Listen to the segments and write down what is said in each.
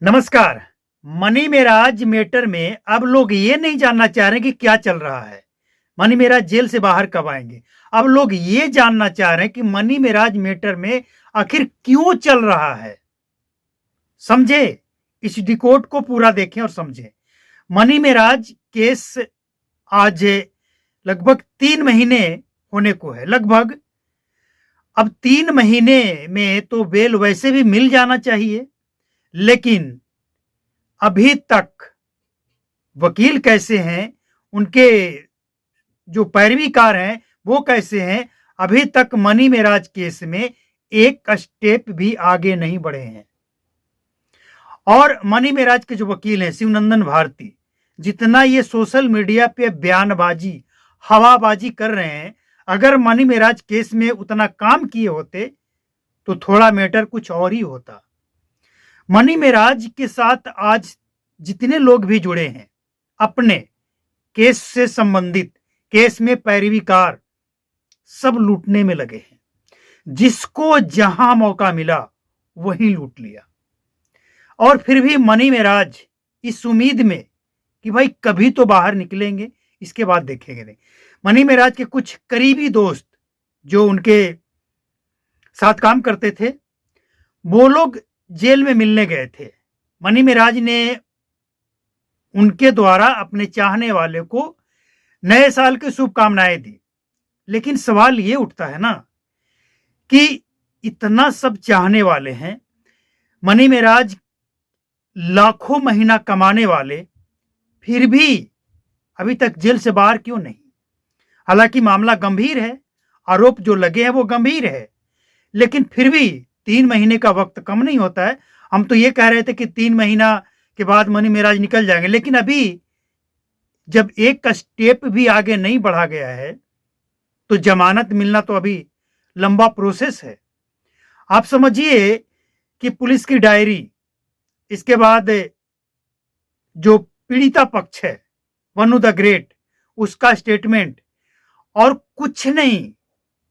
नमस्कार। Money Meraj matter में अब लोग ये नहीं जानना चाह रहे कि क्या चल रहा है। मनी मेराज जेल से बाहर कब आएंगे। अब लोग ये जानना चाह रहे हैं कि मनी मेराज मैटर में आखिर क्यों चल रहा है। समझे, इस डिकोड को पूरा देखें और समझें। मनी मेराज केस आज लगभग 3 महीने होने को है। लगभग अब 3 महीने में तो बेल वैसे भी मिल जाना चाहिए, लेकिन अभी तक वकील कैसे हैं, उनके जो पैरवीकार हैं वो कैसे हैं, अभी तक मनी मेराज केस में एक स्टेप भी आगे नहीं बढ़े हैं। और मनी मेराज के जो वकील हैं शिवनंदन भारती, जितना ये सोशल मीडिया पे बयानबाजी हवाबाजी कर रहे हैं, अगर मनी मेराज केस में उतना काम किए होते तो थोड़ा मैटर कुछ और ही होता। मनी मेराज के साथ आज जितने लोग भी जुड़े हैं, अपने केस से संबंधित केस में पैरवीकार सब लूटने में लगे हैं। जिसको जहां मौका मिला वहीं लूट लिया। और फिर भी मनी मेराज इस उम्मीद में कि भाई कभी तो बाहर निकलेंगे, इसके बाद देखेंगे नहीं। मनी मेराज के कुछ करीबी दोस्त जो उनके साथ काम करते थे, वो लोग जेल में मिलने गए थे। मनी मेराज ने उनके द्वारा अपने चाहने वाले को नए साल की शुभकामनाएं दी। लेकिन सवाल ये उठता है ना कि इतना सब चाहने वाले हैं, मनी मेराज लाखों महीना कमाने वाले, फिर भी अभी तक जेल से बाहर क्यों नहीं। हालांकि मामला गंभीर है, आरोप जो लगे हैं वो गंभीर है, लेकिन फिर भी 3 महीने का वक्त कम नहीं होता है। हम तो ये कह रहे थे कि 3 महीना के बाद मनी मेराज निकल जाएंगे, लेकिन अभी जब एक स्टेप भी आगे नहीं बढ़ा गया है तो जमानत मिलना तो अभी लंबा प्रोसेस है। आप समझिए कि पुलिस की डायरी, इसके बाद जो पीड़िता पक्ष है वनु द ग्रेट, उसका स्टेटमेंट, और कुछ नहीं।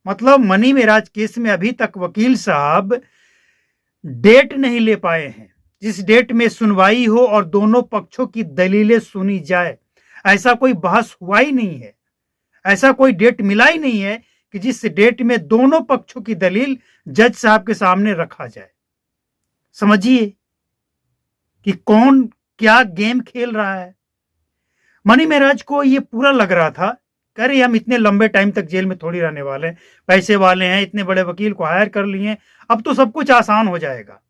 मतलब मनी मेराज केस में अभी तक वकील साहब डेट नहीं ले पाए हैं जिस डेट में सुनवाई हो और दोनों पक्षों की दलीलें सुनी जाए। ऐसा कोई बहस हुआ ही नहीं है, ऐसा कोई डेट मिला ही नहीं है कि जिस डेट में दोनों पक्षों की दलील जज साहब के सामने रखा जाए। समझिए कि कौन क्या गेम खेल रहा है। मनी मेराज को यह पूरा लग रहा था कि अरे हम इतने लंबे टाइम तक जेल में थोड़ी रहने वाले हैं, पैसे वाले हैं, इतने बड़े वकील को हायर कर लिए, अब तो सब कुछ आसान हो जाएगा।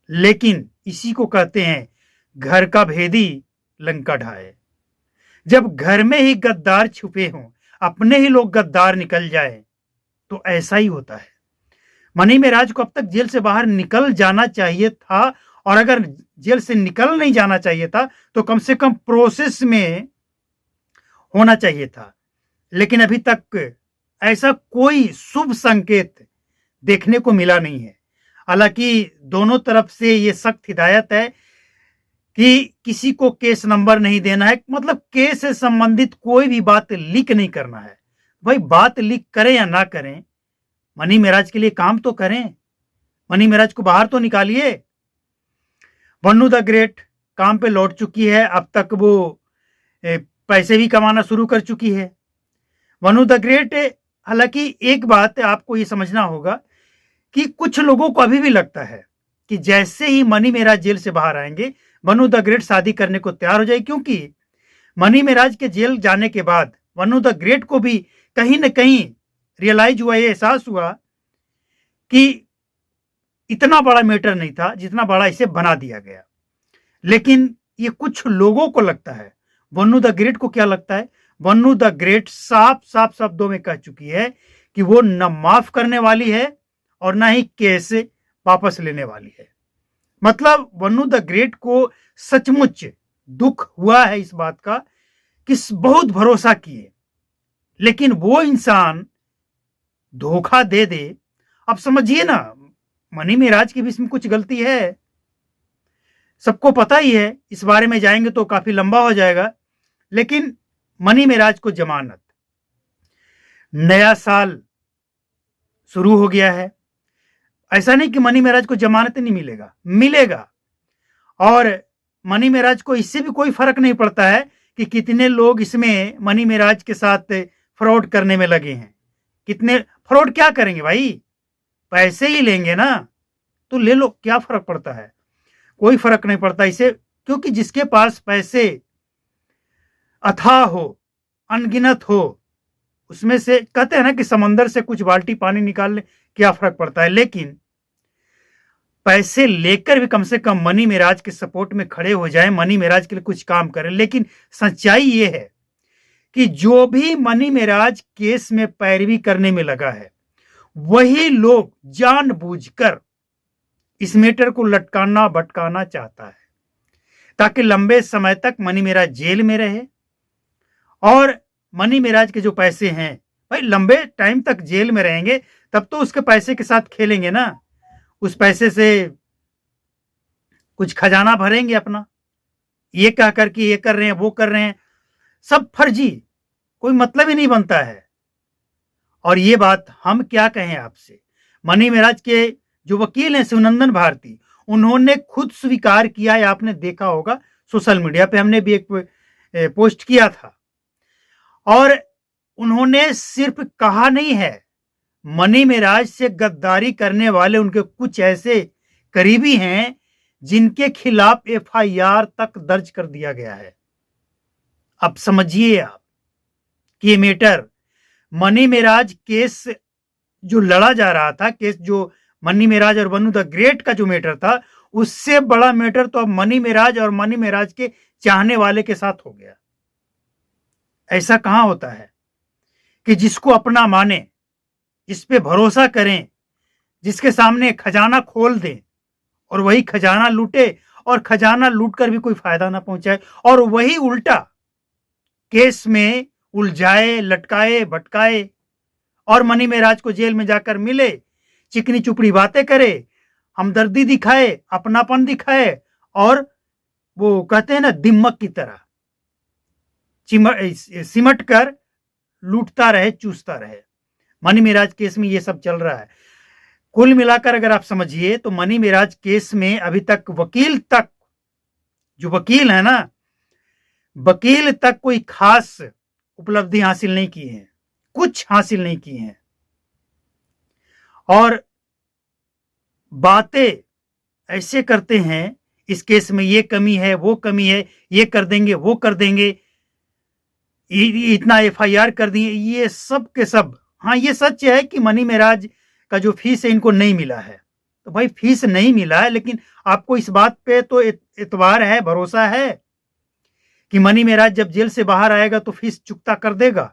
लेकिन इसी को कहते हैं घर का भेदी लंका ढाए। जब घर में ही गद्दार छुपे हों, अपने ही लोग गद्दार निकल जाए, तो ऐसा ही होता है। मनी मेराज को अब तक जेल से बाहर निकल जाना चाहिए था, और अगर जेल से निकल नहीं जाना चाहिए था तो कम से कम प्रोसेस में होना चाहिए था। लेकिन अभी तक ऐसा कोई शुभ संकेत देखने को मिला नहीं है। हालांकि दोनों तरफ से ये सख्त हिदायत है कि किसी को केस नंबर नहीं देना है, मतलब केस से संबंधित कोई भी बात लीक नहीं करना है। भाई बात लीक करें या ना करें, मनी मेराज के लिए काम तो करें, मनी मेराज को बाहर तो निकालिए। वनु द ग्रेट काम पे लौट चुकी है, अब तक वो पैसे भी कमाना शुरू कर चुकी है। वनु द ग्रेट, हालांकि एक बात आपको ये समझना होगा कि कुछ लोगों को अभी भी लगता है कि जैसे ही मनी मेराज जेल से बाहर आएंगे वनु द ग्रेट शादी करने को तैयार हो जाए, क्योंकि मनी मेराज के जेल जाने के बाद वनु द ग्रेट को भी कहीं ना कहीं रियलाइज हुआ, ये एहसास हुआ कि इतना बड़ा मैटर नहीं था जितना बड़ा इसे बना दिया गया। लेकिन ये कुछ लोगों को लगता है। वनु द ग्रेट को क्या लगता है? वनु द ग्रेट साफ साफ शब्दों में कह चुकी है कि वो न माफ करने वाली है और ना ही केस वापस लेने वाली है। मतलब वनु द ग्रेट को सचमुच दुख हुआ है इस बात का कि बहुत भरोसा किए, लेकिन वो इंसान धोखा दे दे। अब समझिए ना, मनी मेराज की भी इसमें कुछ गलती है, सबको पता ही है। इस बारे में जाएंगे तो काफी लंबा हो जाएगा। लेकिन मनी मेराज को जमानत, नया साल शुरू हो गया है, ऐसा नहीं कि मनी मेराज को जमानत नहीं मिलेगा, मिलेगा। और मनी मेराज को इससे भी कोई फर्क नहीं पड़ता है कि कितने लोग इसमें मनी मेराज के साथ फ्रॉड करने में लगे हैं। कितने फ्रॉड क्या करेंगे भाई, पैसे ही लेंगे ना, तो ले लो, क्या फर्क पड़ता है, कोई फर्क नहीं पड़ता इसे, क्योंकि जिसके पास पैसे अथाह हो, अनगिनत हो, उसमें से कहते हैं ना कि समंदर से कुछ बाल्टी पानी निकाल ले, क्या फर्क पड़ता है। लेकिन पैसे लेकर भी कम से कम मनी मेराज के सपोर्ट में खड़े हो जाए, मनी मेराज के लिए कुछ काम करें। लेकिन सच्चाई ये है कि जो भी मनी मेराज केस में पैरवी करने में लगा है, वही लोग जानबूझकर इस मैटर को लटकाना भटकाना चाहता है, ताकि लंबे समय तक मनी मेराज जेल में रहे। और मनी मेराज के जो पैसे हैं भाई, लंबे टाइम तक जेल में रहेंगे तब तो उसके पैसे के साथ खेलेंगे ना, उस पैसे से कुछ खजाना भरेंगे अपना, ये कह कर कि ये कर रहे हैं वो कर रहे हैं, सब फर्जी, कोई मतलब ही नहीं बनता है। और ये बात हम क्या कहें आपसे, मनी मेराज के जो वकील हैं शिवनंदन भारती, उन्होंने खुद स्वीकार किया है, आपने देखा होगा सोशल मीडिया पे, हमने भी एक पोस्ट किया था। और उन्होंने सिर्फ कहा नहीं है, मनी मेराज से गद्दारी करने वाले उनके कुछ ऐसे करीबी हैं जिनके खिलाफ एफआईआर तक दर्ज कर दिया गया है। अब समझिए आप कि ये मैटर मनी मेराज केस जो लड़ा जा रहा था, केस जो मनी मेराज और बनू द ग्रेट का जो मैटर था, उससे बड़ा मैटर तो अब मनी मेराज और मनी मेराज के चाहने वाले के साथ हो गया। ऐसा कहां होता है कि जिसको अपना माने, जिस पे भरोसा करें, जिसके सामने खजाना खोल दें और वही खजाना लूटे, और खजाना लूटकर भी कोई फायदा ना पहुंचाए, और वही उल्टा केस में उलझाए, लटकाए, भटकाए, और मनी मेराज को जेल में जाकर मिले, चिकनी चुपड़ी बातें करे, हमदर्दी दिखाए, अपनापन दिखाए, और वो कहते हैं ना दिमक की तरह सिमट कर लूटता रहे, चूसता रहे। मनी मेराज केस में ये सब चल रहा है। कुल मिलाकर अगर आप समझिए तो मनी मेराज केस में अभी तक वकील तक, जो वकील है ना, वकील तक कोई खास उपलब्धि हासिल नहीं की है, कुछ हासिल नहीं की है, और बातें ऐसे करते हैं, इस केस में ये कमी है, वो कमी है, ये कर देंगे, वो कर देंगे, इतना एफआईआर कर दिए, ये सब के सब। हाँ, ये सच है कि मनी मेराज का जो फीस है इनको नहीं मिला है, तो भाई फीस नहीं मिला है, लेकिन आपको इस बात पे तो एतबार है, भरोसा है कि मनी मेराज जब जेल से बाहर आएगा तो फीस चुकता कर देगा,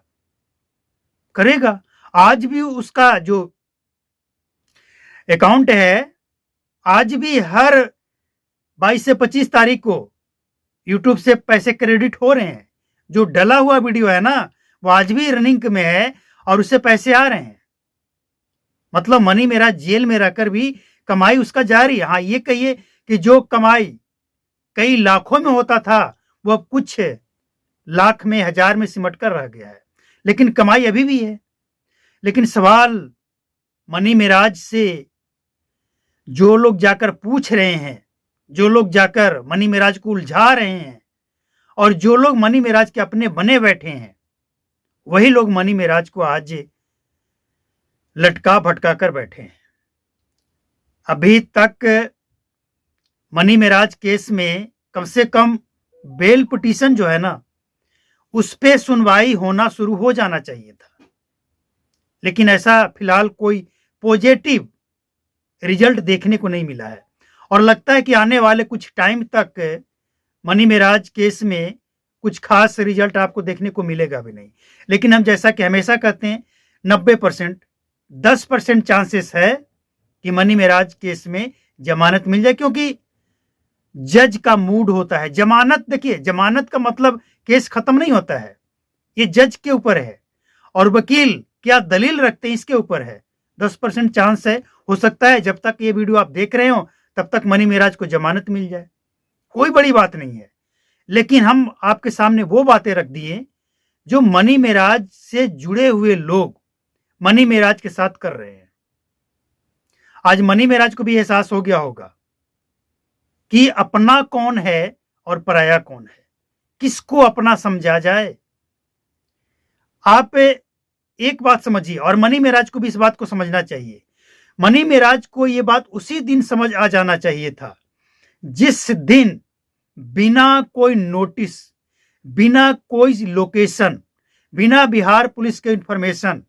करेगा। आज भी उसका जो अकाउंट है, आज भी हर 22 से 25 तारीख को यूट्यूब से पैसे क्रेडिट हो रहे हैं। जो डला हुआ वीडियो है ना, वो आज भी रनिंग में है और उससे पैसे आ रहे हैं। मतलब मनी मेराज जेल में रहकर भी कमाई उसका जारी है। हाँ, ये कहिए कि जो कमाई कई लाखों में होता था, वो अब कुछ लाख में, हजार में सिमट कर रह गया है, लेकिन कमाई अभी भी है। लेकिन सवाल मनी मेराज से जो लोग जाकर पूछ रहे हैं, जो लोग जाकर मनी मेराज को उलझा रहे हैं, और जो लोग मनी मेराज के अपने बने बैठे हैं, वही लोग मनी मेराज को आज लटका भटका कर बैठे हैं। अभी तक मनी मेराज केस में कम से कम बेल पिटीशन जो है ना, उस पे सुनवाई होना शुरू हो जाना चाहिए था, लेकिन ऐसा फिलहाल कोई पॉजिटिव रिजल्ट देखने को नहीं मिला है। और लगता है कि आने वाले कुछ टाइम तक मनी मेराज केस में कुछ खास रिजल्ट आपको देखने को मिलेगा भी नहीं। लेकिन हम जैसा कि हमेशा कहते हैं, 90%, 10% चांसेस है कि मनी मेराज केस में जमानत मिल जाए, क्योंकि जज का मूड होता है। जमानत, देखिए, जमानत का मतलब केस खत्म नहीं होता है, ये जज के ऊपर है, और वकील क्या दलील रखते हैं इसके ऊपर है। 10% चांस है, हो सकता है जब तक ये वीडियो आप देख रहे हो तब तक मनी मेराज को जमानत मिल जाए, कोई बड़ी बात नहीं है। लेकिन हम आपके सामने वो बातें रख दिए जो मनी मेराज से जुड़े हुए लोग मनी मेराज के साथ कर रहे हैं। आज मनी मेराज को भी एहसास हो गया होगा कि अपना कौन है और पराया कौन है, किसको अपना समझा जाए। आप एक बात समझिए, और मनी मेराज को भी इस बात को समझना चाहिए। मनी मेराज को यह बात उसी दिन समझ आ जाना चाहिए था जिस दिन बिना कोई नोटिस, बिना कोई लोकेशन, बिना बिहार पुलिस के इंफॉर्मेशन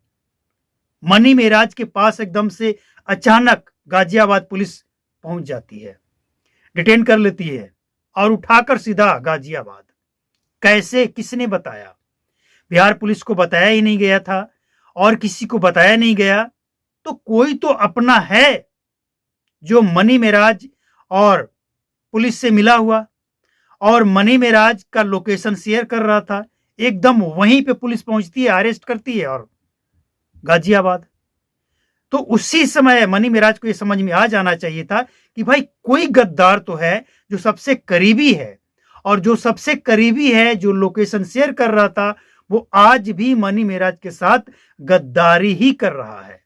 मनी मेराज के पास एकदम से अचानक गाजियाबाद पुलिस पहुंच जाती है, डिटेन कर लेती है और उठाकर सीधा गाजियाबाद। कैसे, किसने बताया? बिहार पुलिस को बताया ही नहीं गया था और किसी को बताया नहीं गया, तो कोई तो अपना है जो मनी मेराज और पुलिस से मिला हुआ और मनी मेराज का लोकेशन शेयर कर रहा था। एकदम वहीं पे पुलिस पहुंचती है, अरेस्ट करती है और गाजियाबाद। तो उसी समय मनी मेराज को यह समझ में आ जाना चाहिए था कि भाई कोई गद्दार तो है जो सबसे करीबी है, और जो सबसे करीबी है, जो लोकेशन शेयर कर रहा था, वो आज भी मनी मेराज के साथ गद्दारी ही कर रहा है।